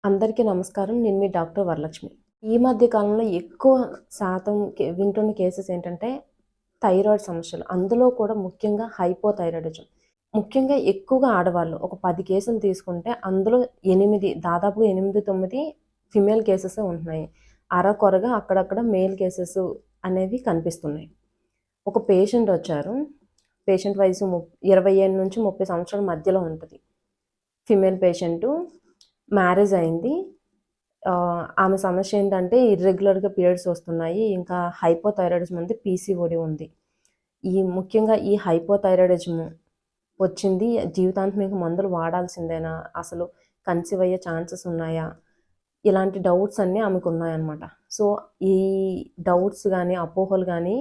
అందరికీ నమస్కారం. నేను మీ డాక్టర్ వరలక్ష్మి. ఈ మధ్య కాలంలో ఎక్కువ శాతం వింటున్న కేసెస్ ఏంటంటే థైరాయిడ్ సమస్యలు. అందులో కూడా ముఖ్యంగా హైపోథైరాయిడిజం. ముఖ్యంగా ఎక్కువగా ఆడవాళ్ళు. ఒక 10 కేసులు తీసుకుంటే అందులో 8 దాదాపుగా 8, 9 ఫిమేల్ కేసెసే ఉంటున్నాయి. అరకొరగా అక్కడక్కడ మేల్ కేసెస్ అనేవి కనిపిస్తున్నాయి. ఒక పేషెంట్ వచ్చారు. పేషెంట్ వయసు 25-30 సంవత్సరాల మధ్యలో ఉంటది. Female patient. మ్యారేజ్ అయింది. ఆమె సమస్య ఏంటంటే ఇర్రెగ్యులర్‌గా పీరియడ్స్ వస్తున్నాయి. ఇంకా హైపోథైరాయిడిజం ఉంది. పీసీఓడీ ఉంది. ముఖ్యంగా ఈ హైపోథైరాయిడిజం వచ్చింది. జీవితాంతం ఇంక మందులు వాడాల్సిందేనా? అసలు కన్సీవ్ అయ్యే ఛాన్సెస్ ఉన్నాయా? ఇలాంటి డౌట్స్ అన్నీ ఆమెకున్నాయన్నమాట. సో, ఈ డౌట్స్ గానీ, అపోహలు గానీ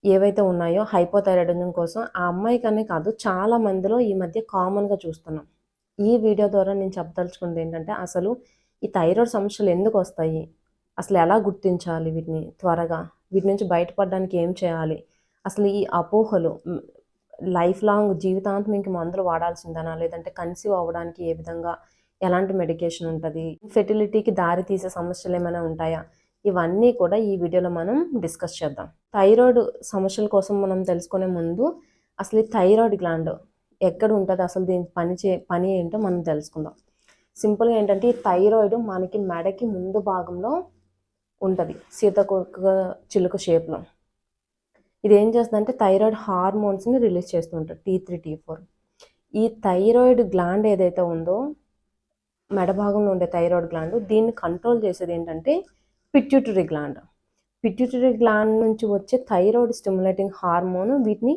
ఏవైతే ఉన్నాయో హైపోథైరాయిడిజం కోసం ఆ అమ్మాయికనే కాదు చాలా మందిలో ఈ మధ్య కామన్‌గా చూస్తున్నాం. ఈ వీడియో ద్వారా నేను చెప్పదలుచుకున్నది ఏంటంటే అసలు ఈ థైరాయిడ్ సమస్యలు ఎందుకొస్తాయి? అసలు ఎలా గుర్తించాలి వీటిని త్వరగా? వీటి నుంచి బయటపడడానికి ఏం చేయాలి? అసలు ఈ అపోహలు లైఫ్ లాంగ్ జీవితాంతం ఇంక మందులు వాడాల్సిందేనా? లేదంటే కన్సీవ్ అవ్వడానికి ఏ విధంగా ఎలాంటి మెడికేషన్ ఉంటది? ఫెర్టిలిటీకి దారి తీసే సమస్యలేమైనా ఉంటాయా? ఇవన్నీ కూడా ఈ వీడియోలో మనం డిస్కస్ చేద్దాం. థైరాయిడ్ సమస్యల కోసం మనం తెలుసుకునే ముందు అసలు ఈ థైరాయిడ్ గ్లాండ్ ఎక్కడ ఉంటది? అసలు దీని పని ఏంటో మనం తెలుసుకుందాం. సింపుల్‌గా ఏంటంటే ఈ థైరాయిడ్ మనకి మెడకి ముందు భాగంలో ఉంటది. సీతాకోక చిలుక షేప్‌లో. ఇదేం చేస్తదంటే థైరాయిడ్ హార్మోన్స్‌ని రిలీజ్ చేస్తూ ఉంటది. T3, T4. ఈ థైరాయిడ్ గ్లాండ్ ఏదైతే ఉందో మెడ భాగంలో ఉండే థైరాయిడ్ గ్లాండ్ దీన్ని కంట్రోల్ చేసేది ఏంటంటే పిట్యూటరీ గ్లాండ్. పిట్యూటరీ గ్లాండ్ నుంచి వచ్చే థైరాయిడ్ స్టిమ్యులేటింగ్ హార్మోన్ వీటిని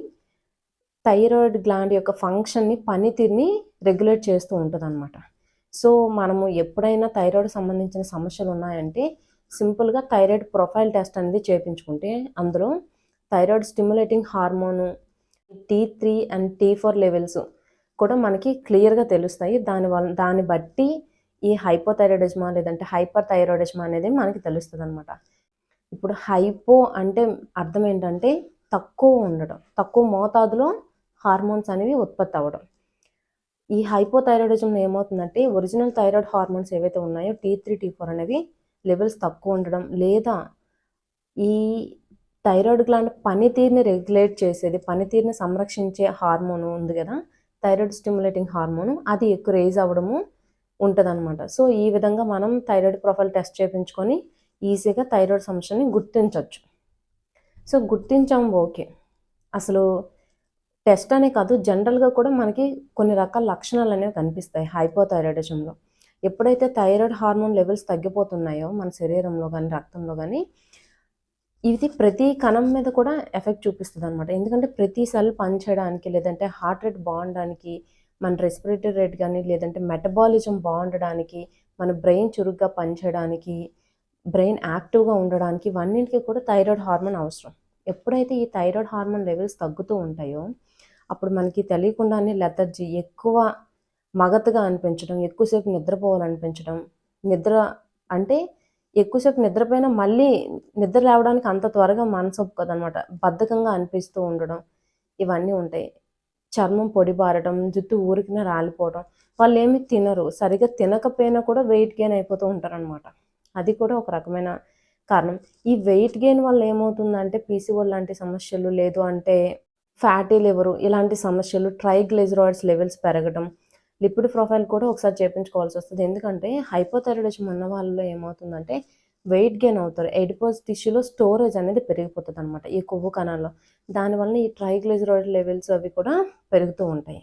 థైరాయిడ్ గ్లాండ్ యొక్క ఫంక్షన్‌ని, పనితీరుని రెగ్యులేట్ చేస్తూ ఉంటదనమాట. సో, మనము ఎప్పుడైనా థైరాయిడ్ సంబంధించిన సమస్యలున్నాయంటే సింపుల్‌గా థైరాయిడ్ ప్రొఫైల్ టెస్ట్ అనేది చేపించుకుంటే అందులో thyroid stimulating hormone T3 and T4 levels కూడా మనకి క్లియర్‌గా తెలుస్తాయి. దాన్ని బట్టి ఈ హైపోథైరాయిడిజమా లేదంటే హైపర్ థైరాయిడిజమా అనేది మనకి తెలుస్తదనమాట. ఇప్పుడు హైపో అంటే అర్థం ఏంటంటే తక్కువ ఉండడం. తక్కువ మోతాదులో హార్మోన్స్ అనేవి ఉత్పత్తి అవ్వడం. ఈ హైపోథైరాయిడిజంలో ఏమవుతుందంటే ఒరిజినల్ థైరాయిడ్ హార్మోన్స్ ఏవైతే ఉన్నాయో T3, T4 అనేవి లెవెల్స్ తక్కువ ఉండడం లేదా ఈ థైరాయిడ్ గ్లాండ్ పనితీరుని రెగ్యులేట్ చేసేది, పనితీరుని సంరక్షించే హార్మోన్ ఉంది గదా! థైరాయిడ్ స్టిమ్యులేటింగ్ హార్మోన్ అది ఎక్కువ రైజ్ అవ్వడము ఉంటదనమాట. సో, ఈ విధంగా మనం థైరాయిడ్ ప్రొఫైల్ టెస్ట్ చేపించుకొని ఈజీగా థైరాయిడ్ సమస్యని గుర్తించొచ్చు. సో, గుర్తించాం ఓకే. అసలు టెస్ట్ అనే కాదు జనరల్‌గా కూడా మనకి కొన్ని రకాల లక్షణాలనేవి కనిపిస్తాయి హైపోథైరాయిడిజంలో. ఎప్పుడైతే థైరాయిడ్ హార్మోన్ లెవెల్స్ తగ్గిపోతున్నాయో మన శరీరంలో గానీ, రక్తంలో గానీ ఇది ప్రతి కణం మీద కూడా ఎఫెక్ట్ చూపిస్తదనమాట. ఎందుకంటే ప్రతి సెల్ పనిచేయడానికి లేదంటే హార్ట్ రేట్ బావుండడానికి, మన రెస్పిరేటరీ రేట్ గానీ, లేదంటే మెటబాలిజం బావుండడానికి, మన బ్రెయిన్ చురుగ్గా పనిచేయడానికి, బ్రెయిన్ యాక్టివ్‌గా ఉండడానికి ఇవన్నిటికి కూడా థైరాయిడ్ హార్మోన్ అవసరం. ఎప్పుడైతే ఈ థైరాయిడ్ హార్మోన్ లెవెల్స్ తగ్గుతూ ఉంటాయో, అప్పుడు మనకి తెలియకుండానే లెథర్జీ ఎక్కువ మగతగా అనిపించడం, ఎక్కువసేపు నిద్రపోవాలనిపించడం, నిద్ర అంటే ఎక్కువసేపు నిద్రపోయినా మళ్ళీ నిద్ర లేవడానికి అంత త్వరగా మనసు ఒప్పుకోదనమాట. బద్ధకంగా అనిపిస్తూ ఉండడం, ఇవన్నీ ఉంటాయి. చర్మం పొడిబారడం, జుట్టు ఊరికినే రాలిపోవడం. వాళ్ళేమి తినరు. సరిగ్గా తినకపోయినా కూడా వెయిట్ గెయిన్ అయిపోతూ ఉంటారనమాట. అది కూడా ఒక రకమైన కారణం. ఈ వెయిట్ గెయిన్ వల్ల ఏమవుతుందంటే పీసీఓడి లాంటి సమస్యలు, లేదు అంటే ఫ్యాటీ లివరు ఇలాంటి సమస్యలు, ట్రైగ్లిజరాయిడ్స్ లెవెల్స్ పెరగడం, లిపిడ్ ప్రొఫైల్ కూడా ఒకసారి చేపించుకోవాల్సొస్తది. ఎందుకంటే హైపోథైరాయిడిజం ఉన్న వాళ్ళలో ఏమవుతుందంటే వెయిట్ గెయిన్ అవుతారు. ఎడిపోస్ టిష్యూలో స్టోరేజ్ అనేది పెరిగిపోతదనమాట ఈ కొవ్వు కణాల్లో. దానివల్ల ఈ ట్రైగ్లిజరాయిడ్ లెవెల్స్ అవి కూడా పెరుగుతూ ఉంటాయి.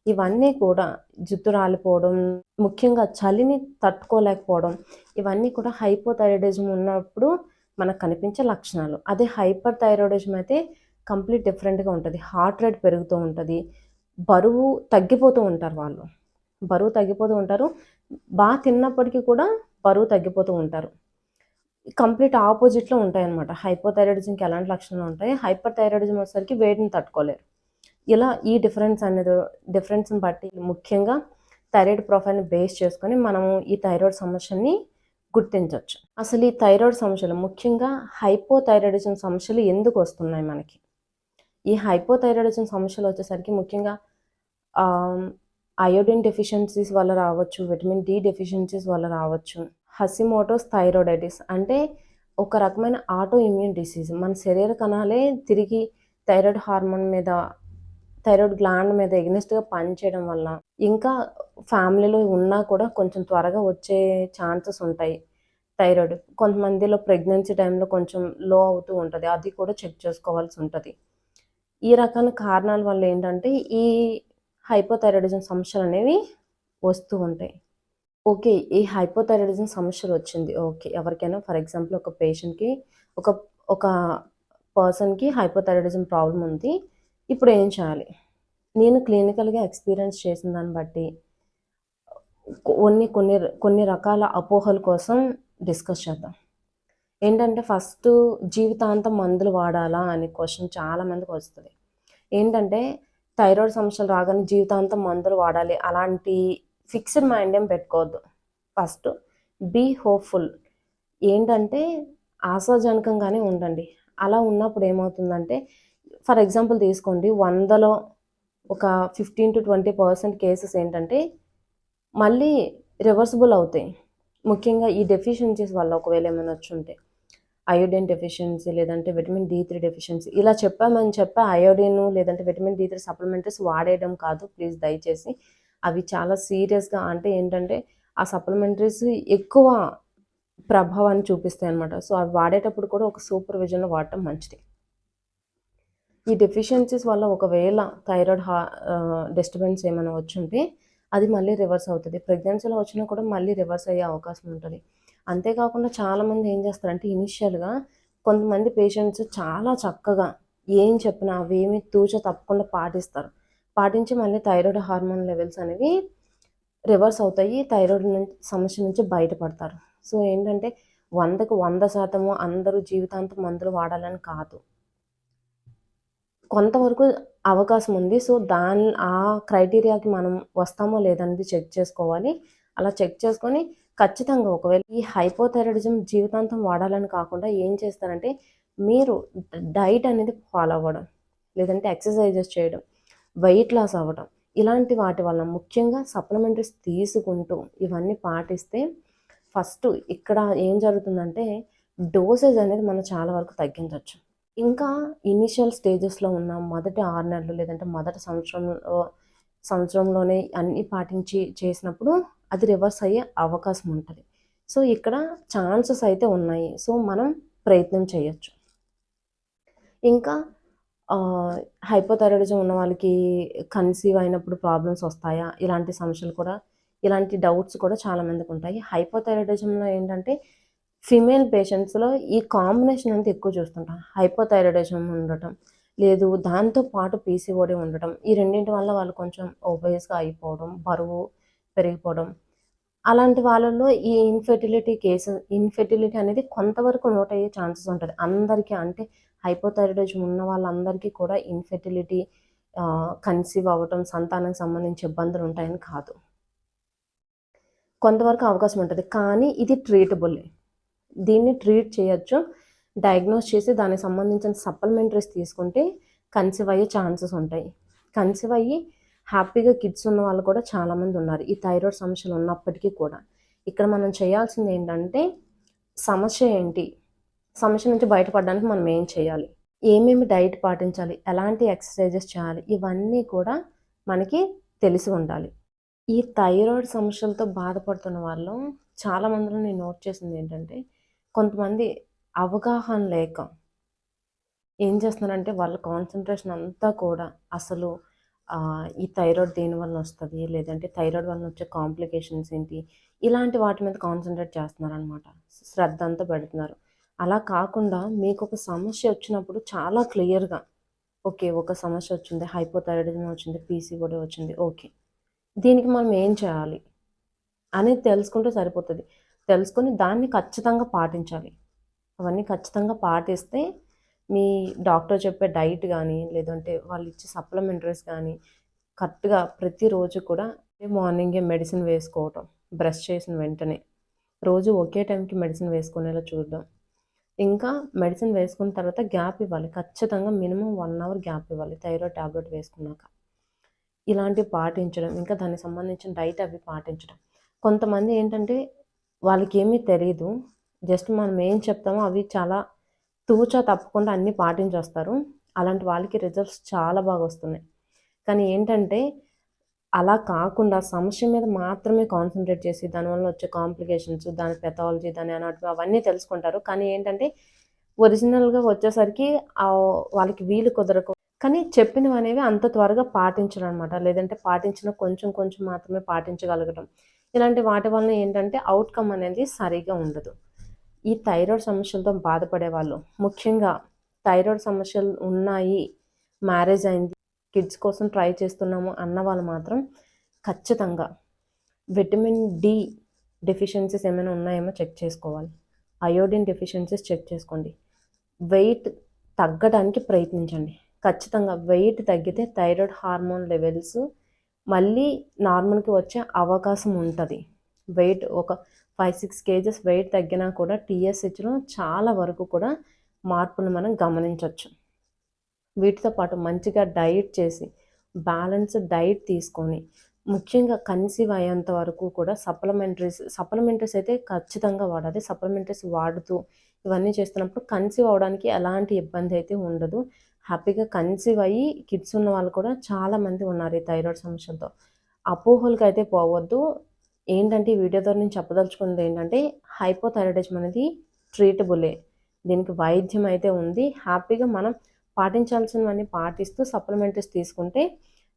ఇవన్నీ కూడా జుట్టు రాలిపోవడం, ముఖ్యంగా చలిని తట్టుకోలేకపోవడం, ఇవన్నీ కూడా హైపోథైరాయిడిజం ఉన్నప్పుడు మనకు కనిపించే లక్షణాలు. అదే హైపర్ థైరాయిడిజం అయితే కంప్లీట్ డిఫరెంట్‌గా ఉంటది. హార్ట్ రేట్ పెరుగుతూ ఉంటది. బరువు తగ్గిపోతూ ఉంటారు వాళ్ళు. బరువు తగ్గిపోతూ ఉంటారు. తిన్నప్పటికి కూడా బరువు తగ్గిపోతూ ఉంటారు. కంప్లీట్ ఆపోజిట్‌లో ఉంటాయన్నమాట. హైపోథైరాయిడిజంకి ఎలాంటి లక్షణాలు ఉంటాయి, హైపర్ థైరాయిడిజం వచ్చేసరికి వేడిని తట్టుకోలేరు. ఇలా ఈ డిఫరెన్స్‌ని బట్టి ముఖ్యంగా థైరాయిడ్ ప్రొఫైల్‌ని బేస్ చేసుకొని మనము ఈ థైరాయిడ్ సమస్యని గుర్తించొచ్చు. అసలు ఈ థైరాయిడ్ సమస్యలు ముఖ్యంగా హైపోథైరాయిడిజం సమస్యలు ఎందుకొస్తున్నాయి మనకి? ఈ హైపోథైరాయిడిజం సమస్యలు వచ్చేసరికి ముఖ్యంగా అయోడిన్ డెఫిషియన్సీస్ వల్ల రావచ్చు, విటమిన్ డి డెఫిషియన్సీస్ వల్ల రావచ్చు. హషిమోటోస్ థైరాయిడైటిస్ అంటే ఒక రకమైన ఆటో ఇమ్యూన్ డిసీజ్. మన శరీర కణాలే తిరిగి థైరాయిడ్ హార్మోన్ మీద, థైరాయిడ్ గ్లాండ్ మీద ఎగనెస్ట్‌గా పనిచేయడం వల్ల, ఇంకా ఫ్యామిలీలో ఉన్నా కూడా కొంచెం త్వరగా వచ్చే ఛాన్సెస్ ఉంటాయి థైరాయిడ్. కొంతమందిలో ప్రెగ్నెన్సీ టైంలో కొంచెం లో అవుతూ ఉంటది. అది కూడా చెక్ చేసుకోవాల్సి ఉంటది. ఈ రకాల కారణాల వల్ల ఏంటంటే ఈ హైపోథైరాయిడిజం సమస్యలనేవి వస్తూ ఉంటాయి. ఓకే. ఈ హైపోథైరాయిడిజం సమస్యలొచ్చింది. ఓకే. ఎవరికైనా ఫర్ ఎగ్జాంపుల్ ఒక పేషెంట్‌కి ఒక ఒక పర్సన్‌కి హైపోథైరాయిడిజం ప్రాబ్లమ్ ఉంది. ఇప్పుడు ఏం చేయాలి? నేను క్లినికల్‌గా ఎక్స్‌పీరియన్స్ చేసిన దాన్ని బట్టి కొన్ని రకాల అపోహల కోసం డిస్కస్ చేద్దాం. ఏంటంటే ఫస్టు జీవితాంతం మందులు వాడాలా అనే క్వెషన్ చాలా మందికొస్తది. ఏంటంటే థైరాయిడ్ సమస్యలు రాగానే జీవితాంతం మందులు వాడాలి. అలాంటి ఫిక్స్డ్ మైండ్ ఏం పెట్టుకోవద్దు. First be hopeful. ఏంటంటే ఆశాజనకంగానే ఉండండి. అలా ఉన్నప్పుడు ఏమవుతుందంటే ఫర్ ఎగ్జాంపుల్ తీసుకోండి. 100లో ఒక 15-20% కేసెస్ ఏంటంటే మళ్ళీ రివర్సిబుల్ అవుతాయి. ముఖ్యంగా ఈ డెఫిషియన్సీస్ వల్ల ఒకవేళ ఏమైనా వచ్చుంటే. అయోడిన్ డెఫిషియన్సీ లేదంటే విటమిన్ డి3 డెఫిషియన్సీ ఇలా చెప్పామని చెప్పి అయోడిన్ లేదంటే విటమిన్ డి3 సప్లిమెంటరీస్ వాడేయడం కాదు ప్లీజ్ దయచేసి. అవి చాలా సీరియస్‌గా అంటే ఏంటంటే ఆ సప్లిమెంటరీస్ ఎక్కువ ప్రభావాన్ని చూపిస్తాయన్నమాట. సో, అవి వాడేటప్పుడు కూడా ఒక సూపర్విజన్‌లో వాడటం మంచిది. ఈ డెఫిషియన్సీస్ వల్ల ఒకవేళ డిస్టర్బెన్స్ ఏమైనా వచ్చుంటే అది మళ్ళీ రివర్స్ అవుతది. ప్రెగ్నెన్సీలో వచ్చినా కూడా మళ్ళీ రివర్స్ అయ్యే అవకాశం ఉంటది. అంతేకాకుండా చాలామంది ఏం చేస్తారంటే ఇనిషియల్‌గా కొంతమంది పేషెంట్స్ చాలా చక్కగా ఏం చెప్పినా అవేమి తూచ తప్పకుండా పాటిస్తారు. పాటించి మళ్ళీ థైరాయిడ్ హార్మోన్ లెవెల్స్ అనేవి రివర్స్ అవుతాయి. థైరాయిడ్ సమస్య నుంచి బయటపడతారు. సో, ఏంటంటే 100కి 100% అందరూ జీవితాంతం మందులు వాడాలని కాదు. కొంతవరకు అవకాశం ఉంది. సో, ఆ క్రైటీరియాకి మనం వస్తామో లేదనేది చెక్ చేసుకోవాలి. అలా చెక్ చేసుకొని ఖచ్చితంగా ఒకవేళ ఈ హైపోథైరాయిడిజం జీవితాంతం వాడాలని కాకుండా ఏం చేస్తారంటే మీరు డైట్ అనేది ఫాలో అవ్వడం, లేదంటే ఎక్సర్‌సైజెస్ చేయడం, వెయిట్ లాస్ అవ్వడం, ఇలాంటి వాటి వల్ల ముఖ్యంగా సప్లిమెంటరీస్ తీసుకుంటూ ఇవన్నీ పాటిస్తే ఫస్ట్ ఇక్కడ ఏం జరుగుతుందంటే డోసేజ్ అనేది మనం చాలా వరకు తగ్గించొచ్చు. ఇంకా ఇనీషియల్ స్టేజెస్‌లో ఉన్న మొదటి 6 నెలలు లేదంటే మొదటి సంవత్సరంలోనే అన్నీ పాటించి చేసినప్పుడు అది రివర్స్ అయ్యే అవకాశం ఉంటది. సో, ఇక్కడ ఛాన్సెస్ అయితే ఉన్నాయి. సో, మనం ప్రయత్నం చేయొచ్చు. ఇంకా హైపోథైరాయిడిజం ఉన్న వాళ్ళకి కన్సీవ్ అయినప్పుడు ప్రాబ్లమ్స్ వస్తాయా? ఇలాంటి సమస్యలు కూడా ఇలాంటి డౌట్స్ కూడా చాలా మందికుంటాయి. హైపోథైరాయిడిజంలో ఏంటంటే ఫీమేల్ పేషెంట్స్‌లో ఈ కాంబినేషన్ అనేది ఎక్కువ చూస్తుంటాం. హైపోథైరాయిడిజం ఉండటం, లేదు దాంతో పాటు పీసీఓడీ ఉండటం. ఈ రెండింటి వల్ల వాళ్ళు కొంచెం ఒబేస్‌గా అయిపోవడం, బరువు పెరిగిపోవడం. అలాంటి వాళ్ళలో ఈ ఇన్‌ఫెర్టిలిటీ అనేది కొంతవరకు నోట్ అయ్యే ఛాన్సెస్ ఉంటది. అందరికీ అంటే హైపోథైరాయిడిజం ఉన్న వాళ్ళందరికీ కూడా ఇన్‌ఫెర్టిలిటీ కన్సీవ్ అవ్వటం, సంతానానికి సంబంధించి ఇబ్బందులుంటాయని కాదు. కొంతవరకు అవకాశం ఉంటది. కానీ ఇది ట్రీటబులే. దీన్ని ట్రీట్ చేయొచ్చు. డయాగ్నోస్ చేసి దానికి సంబంధించిన సప్లిమెంటరీస్ తీసుకుంటే కన్సీవ్ అయ్యే ఛాన్సెస్ ఉంటాయి. కన్సీవ్ అయ్యి హ్యాపీగా కిడ్స్ ఉన్న వాళ్ళు కూడా చాలామంది ఉన్నారు. ఈ థైరాయిడ్ సమస్యలు ఉన్నప్పటికీ కూడా. ఇక్కడ మనం చేయాల్సింది ఏంటంటే సమస్య ఏంటి? సమస్య నుంచి బయటపడడానికి మనం ఏం చేయాలి? ఏమేమి డైట్ పాటించాలి? ఎలాంటి ఎక్సర్‌సైజెస్ చేయాలి? ఇవన్నీ కూడా మనకి తెలిసి ఉండాలి. ఈ థైరాయిడ్ సమస్యలతో బాధపడుతున్న వాళ్ళు చాలా మందిలో నేను నోట్ చేసిందేంటంటే, కొంతమంది అవగాహన లేక ఏం చేస్తున్నారంటే, వాళ్ళ కాన్సంట్రేషన్ అంతా కూడా అసలు ఈ థైరాయిడ్ దేనివల్ల వస్తది? లేదంటే థైరాయిడ్ వలన వచ్చే కాంప్లికేషన్స్ ఏంటి? ఇలాంటి వాటి మీద కాన్సంట్రేట్ చేస్తున్నారనమాట. శ్రద్ధ అంతా పెడుతున్నారు. అలా కాకుండా మీకొక సమస్య వచ్చినప్పుడు చాలా క్లియర్‌గా ఓకే. ఒక సమస్య వచ్చింది. హైపోథైరాయిడిజం వచ్చింది. పీసీఓడీ వచ్చింది. ఓకే. దీనికి మనం ఏం చేయాలి? అనేది తెలుసుకుంటే సరిపోతది. తెలుసుకొని దాన్ని ఖచ్చితంగా పాటించాలి. అవన్నీ ఖచ్చితంగా పాటిస్తే మీ డాక్టర్ చెప్పే డైట్ గానీ, లేదంటే వాళ్ళిచ్చే సప్లిమెంటరీస్ గానీ, కరెక్ట్‌గా ప్రతిరోజు కూడా మార్నింగే మెడిసిన్ వేసుకోవటం. బ్రష్ చేసిన వెంటనే. రోజు ఒకే టైంకి మెడిసిన్ వేసుకునేలా చూడడం. ఇంకా మెడిసిన్ వేసుకున్న తర్వాత గ్యాప్ ఇవ్వాలి. ఖచ్చితంగా మినిమమ్ 1 అవర్ గ్యాప్ ఇవ్వాలి థైరాయిడ్ టాబ్లెట్ వేసుకున్నాక. ఇలాంటివి పాటించడం, ఇంకా దానికి సంబంధించిన డైట్ అవి పాటించడం. కొంతమంది ఏంటంటే వాళ్ళకేమీ తెలీదు. జస్ట్ మనం ఏం చెప్తామో అవి చాలా తూచా తప్పకుండా అన్నీ పాటించొస్తారు. అలాంటి వాళ్ళకి రిజల్ట్స్ చాలా బాగా వస్తున్నాయి. కానీ ఏంటంటే అలా కాకుండా సమస్య మీద మాత్రమే కాన్సంట్రేట్ చేసి దానివల్ల వచ్చే కాంప్లికేషన్స్, దాని పెథాలజీ, దాని అనాటమీ అవన్నీ తెలుసుకుంటారు. కానీ ఏంటంటే ఒరిజినల్‌గా వచ్చేసరికి వాళ్ళకి వీలు కుదరక కానీ చెప్పినవనేవి అంత త్వరగా పాటించరనమాట. లేదంటే పాటించిన కొంచెం కొంచెం మాత్రమే పాటించగలగడం. ఇలాంటి వాటి వలన ఏంటంటే ఔట్‌కమ్ అనేది సరిగ్గా ఉండదు. ఈ థైరాయిడ్ సమస్యలతో బాధపడేవాళ్ళు, ముఖ్యంగా థైరాయిడ్ సమస్యలు ఉన్నాయి, మ్యారేజ్ అయింది, కిడ్స్ కోసం ట్రై చేస్తున్నాము అన్న వాళ్ళు మాత్రం ఖచ్చితంగా విటమిన్ డి డెఫిషియన్సీస్ ఏమైనా ఉన్నాయేమో చెక్ చేసుకోవాలి. అయోడిన్ డెఫిషియన్సీస్ చెక్ చేసుకోండి. వెయిట్ తగ్గడానికి ప్రయత్నించండి. ఖచ్చితంగా వెయిట్ తగ్గితే థైరాయిడ్ హార్మోన్ లెవెల్స్ మళ్ళీ నార్మల్‌కి వచ్చే అవకాశం ఉంటది. వెయిట్ ఒక 5-6 కేజెస్ వెయిట్ తగ్గినా కూడా టీఎస్‌హెచ్‌లో చాలా వరకు కూడా మార్పును మనం గమనించొచ్చు. వీటితో పాటు మంచిగా డైట్ చేసి, బ్యాలెన్స్డ్ డైట్ తీసుకొని, ముఖ్యంగా కన్సీవ్ అయ్యేంత వరకు కూడా సప్లిమెంటరీస్ అయితే ఖచ్చితంగా వాడాలి. సప్లిమెంటరీస్ వాడుతూ ఇవన్నీ చేస్తున్నప్పుడు కన్సీవ్ అవ్వడానికి ఎలాంటి ఇబ్బంది అయితే ఉండదు. హ్యాపీగా కన్సీవ్ అయ్యి కిడ్స్ ఉన్న వాళ్ళు కూడా చాలామంది ఉన్నారు ఈ థైరాయిడ్ సమస్యలతో. అపోహలకైతే పోవద్దు. ఏంటంటే ఈ వీడియో ద్వారా నేను చెప్పదలుచుకున్నది ఏంటంటే హైపోథైరాయిడిజం అనేది ట్రీటబులే. దీనికి వైద్యం అయితే ఉంది. హ్యాపీగా మనం పాటించాల్సినవన్నీ పాటిస్తూ సప్లిమెంటరీస్ తీసుకుంటే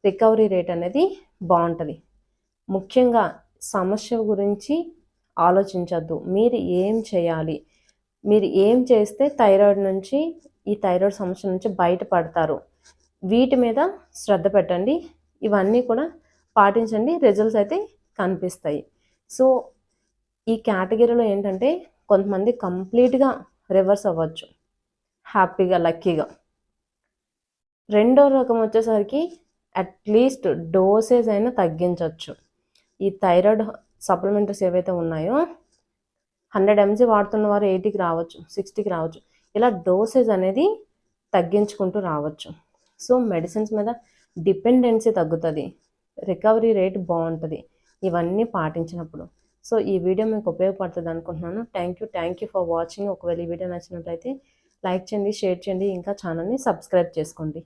రికవరీ రేట్ అనేది బాగుంటుంది. ముఖ్యంగా సమస్య గురించి ఆలోచించొద్దు. మీరు ఏం చేయాలి, మీరు ఏం చేస్తే ఈ థైరాయిడ్ సమస్య నుంచి బయటపడతారు, వీటి మీద శ్రద్ధ పెట్టండి. ఇవన్నీ కూడా పాటించండి, రిజల్ట్స్ అయితే కనిపిస్తాయి. సో ఈ కేటగిరీలో ఏంటంటే కొంతమంది కంప్లీట్గా రివర్స్ అవ్వచ్చు హ్యాపీగా, లక్కీగా. రెండో రకం వచ్చేసరికి అట్లీస్ట్ డోసేజ్ అయినా తగ్గించవచ్చు. ఈ థైరాయిడ్ సప్లిమెంటరీస్ ఏవైతే ఉన్నాయో 100 mg వాడుతున్న వారు 80కి రావచ్చు, 60కి రావచ్చు. ఇలా డోసేజ్ అనేది తగ్గించుకుంటూ రావచ్చు. సో మెడిసిన్స్ మీద డిపెండెన్సీ తగ్గుతుంది, రికవరీ రేట్ బాగుంటుంది ఇవన్నీ పాటించినప్పుడు. సో ఈ వీడియో మీకు ఉపయోగపడుతుంది అనుకుంటున్నాను. Thank you for watching. ఒకవేళ ఈ వీడియో నచ్చినట్లయితే లైక్ చేయండి, షేర్ చేయండి, ఇంకా ఛానల్ని సబ్స్క్రైబ్ చేసుకోండి.